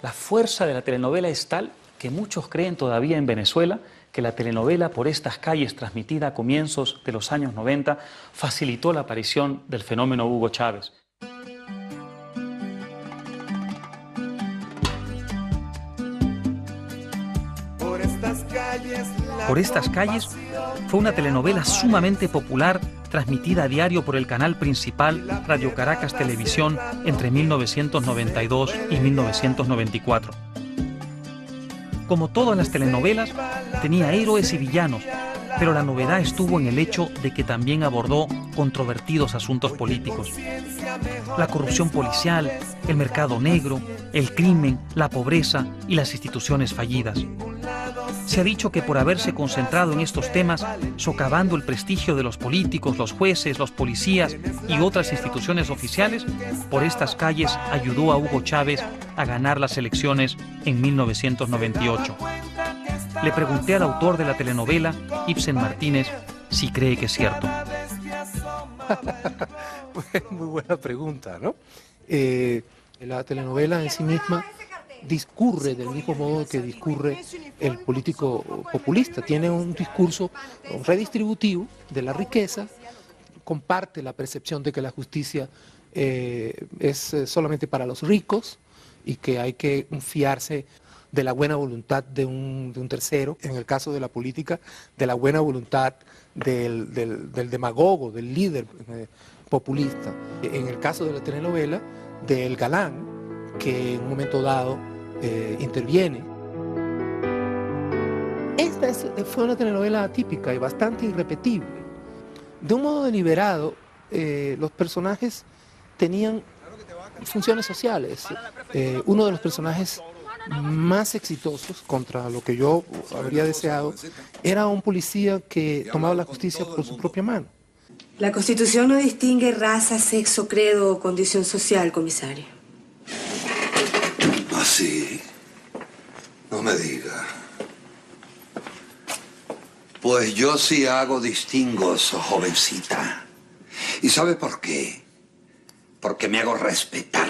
La fuerza de la telenovela es tal que muchos creen todavía en Venezuela que la telenovela Por estas calles, transmitida a comienzos de los años 90, facilitó la aparición del fenómeno Hugo Chávez. Por estas calles fue una telenovela sumamente popular, transmitida a diario por el canal principal Radio Caracas Televisión entre 1992 y 1994. Como todas las telenovelas, tenía héroes y villanos, pero la novedad estuvo en el hecho de que también abordó controvertidos asuntos políticos. La corrupción policial, el mercado negro, el crimen, la pobreza y las instituciones fallidas. Se ha dicho que por haberse concentrado en estos temas, socavando el prestigio de los políticos, los jueces, los policías y otras instituciones oficiales, Por estas calles ayudó a Hugo Chávez a ganar las elecciones en 1998. Le pregunté al autor de la telenovela, Ibsen Martínez, si cree que es cierto. Muy buena pregunta, ¿no? La telenovela en sí misma discurre del mismo modo que discurre el político populista. Tiene un discurso redistributivo de la riqueza, comparte la percepción de que la justicia es solamente para los ricos y que hay que fiarse de la buena voluntad de un tercero, en el caso de la política, de la buena voluntad del demagogo, del líder populista. En el caso de la telenovela, del galán, que en un momento dado interviene. Esta fue una telenovela atípica y bastante irrepetible. De un modo deliberado, los personajes tenían funciones sociales. Uno de los personajes más exitosos, contra lo que yo habría deseado, era un policía que tomaba la justicia por su propia mano. La Constitución no distingue raza, sexo, credo o condición social, comisario. ¿Ah, sí? No me diga. Pues yo sí hago distingos, jovencita. ¿Y sabe por qué? Porque me hago respetar.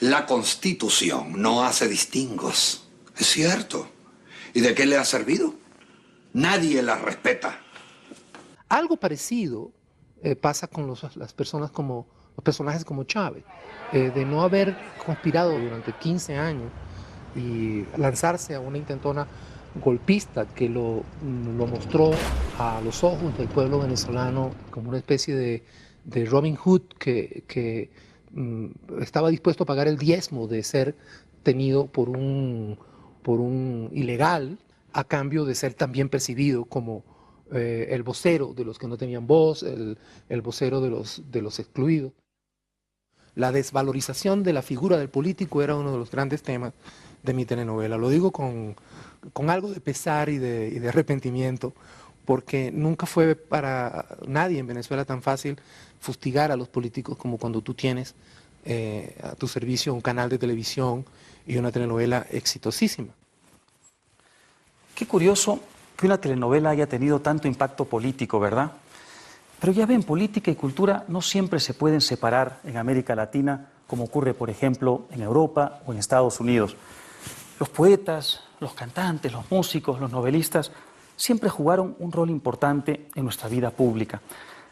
La Constitución no hace distingos. Es cierto. ¿Y de qué le ha servido? Nadie la respeta. Algo parecido pasa con los personajes como Chávez, de no haber conspirado durante 15 años y lanzarse a una intentona golpista que lo mostró a los ojos del pueblo venezolano como una especie de Robin Hood que estaba dispuesto a pagar el diezmo de ser tenido por un ilegal a cambio de ser también percibido como el vocero de los que no tenían voz, el vocero de los excluidos. La desvalorización de la figura del político era uno de los grandes temas de mi telenovela. Lo digo con algo de pesar y de arrepentimiento, porque nunca fue para nadie en Venezuela tan fácil fustigar a los políticos como cuando tú tienes a tu servicio un canal de televisión y una telenovela exitosísima. Qué curioso que una telenovela haya tenido tanto impacto político, ¿verdad? Pero ya ven, política y cultura no siempre se pueden separar en América Latina, como ocurre, por ejemplo, en Europa o en Estados Unidos. Los poetas, los cantantes, los músicos, los novelistas siempre jugaron un rol importante en nuestra vida pública.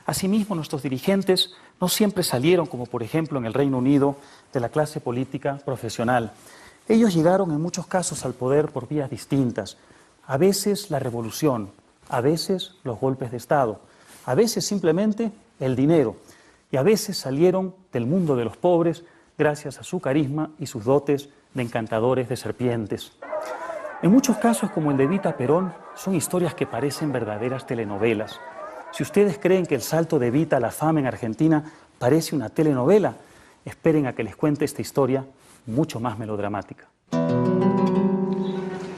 Asimismo, nuestros dirigentes no siempre salieron, como por ejemplo en el Reino Unido, de la clase política profesional. Ellos llegaron en muchos casos al poder por vías distintas. A veces la revolución, a veces los golpes de Estado, a veces simplemente el dinero, y a veces salieron del mundo de los pobres gracias a su carisma y sus dotes de encantadores de serpientes. En muchos casos, como el de Evita Perón, son historias que parecen verdaderas telenovelas. Si ustedes creen que el salto de Evita a la fama en Argentina parece una telenovela, esperen a que les cuente esta historia mucho más melodramática.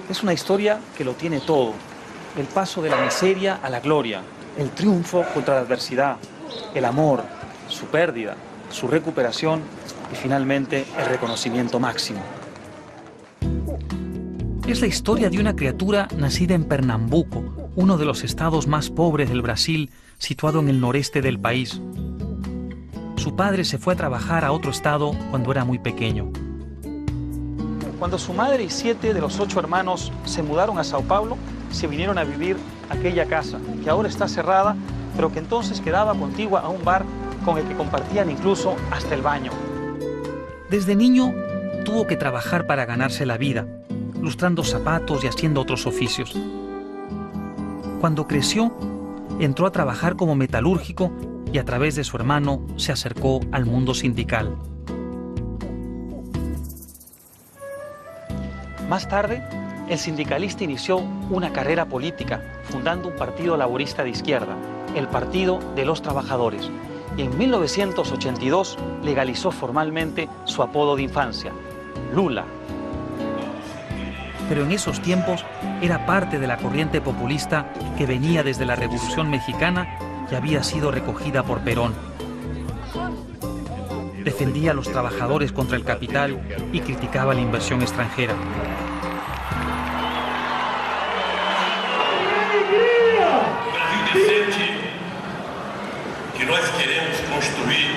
Es una historia que lo tiene todo: el paso de la miseria a la gloria, el triunfo contra la adversidad, el amor, su pérdida, su recuperación y finalmente el reconocimiento máximo. Es la historia de una criatura nacida en Pernambuco, uno de los estados más pobres del Brasil, situado en el noreste del país. Su padre se fue a trabajar a otro estado cuando era muy pequeño. Cuando su madre y 7 de los 8 hermanos se mudaron a Sao Paulo, se vinieron a vivir a aquella casa, que ahora está cerrada, pero que entonces quedaba contigua a un bar con el que compartían incluso hasta el baño. Desde niño tuvo que trabajar para ganarse la vida, lustrando zapatos y haciendo otros oficios. Cuando creció, entró a trabajar como metalúrgico y a través de su hermano se acercó al mundo sindical. Más tarde, el sindicalista inició una carrera política, fundando un partido laborista de izquierda, el Partido de los Trabajadores, y en 1982 legalizó formalmente su apodo de infancia, Lula. Pero en esos tiempos era parte de la corriente populista que venía desde la Revolución Mexicana y había sido recogida por Perón. Defendía a los trabajadores contra el capital y criticaba la inversión extranjera. Que nós queremos construir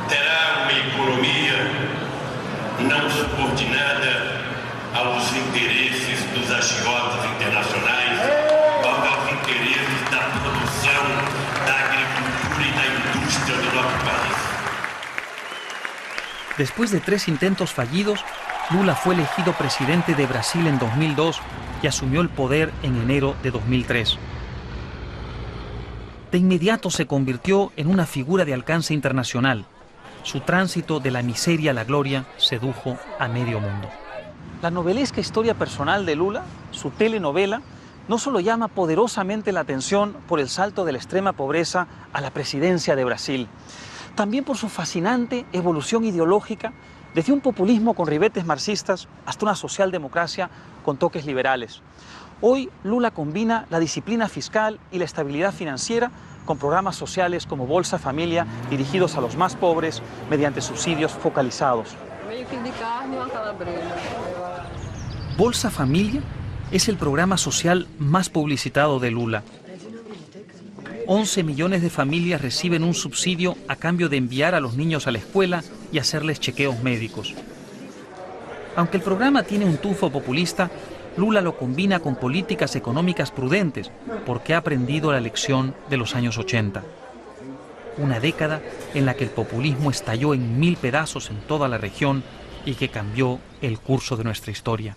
terá uma economia não subordinada aos interesses dos agiotas internacionais, mas aos interesses da produção, da agricultura e da indústria do nosso país. Después de 3 intentos fallidos, Lula fue elegido presidente de Brasil en 2002 y asumió el poder en enero de 2003. De inmediato se convirtió en una figura de alcance internacional. Su tránsito de la miseria a la gloria sedujo a medio mundo. La novelesca historia personal de Lula, su telenovela, no solo llama poderosamente la atención por el salto de la extrema pobreza a la presidencia de Brasil, también por su fascinante evolución ideológica desde un populismo con ribetes marxistas hasta una socialdemocracia con toques liberales. Hoy Lula combina la disciplina fiscal y la estabilidad financiera con programas sociales como Bolsa Familia dirigidos a los más pobres mediante subsidios focalizados. Bolsa Familia es el programa social más publicitado de Lula. 11 millones de familias reciben un subsidio a cambio de enviar a los niños a la escuela y hacerles chequeos médicos. Aunque el programa tiene un tufo populista, Lula lo combina con políticas económicas prudentes porque ha aprendido la lección de los años 80. Una década en la que el populismo estalló en 1000 pedazos en toda la región y que cambió el curso de nuestra historia.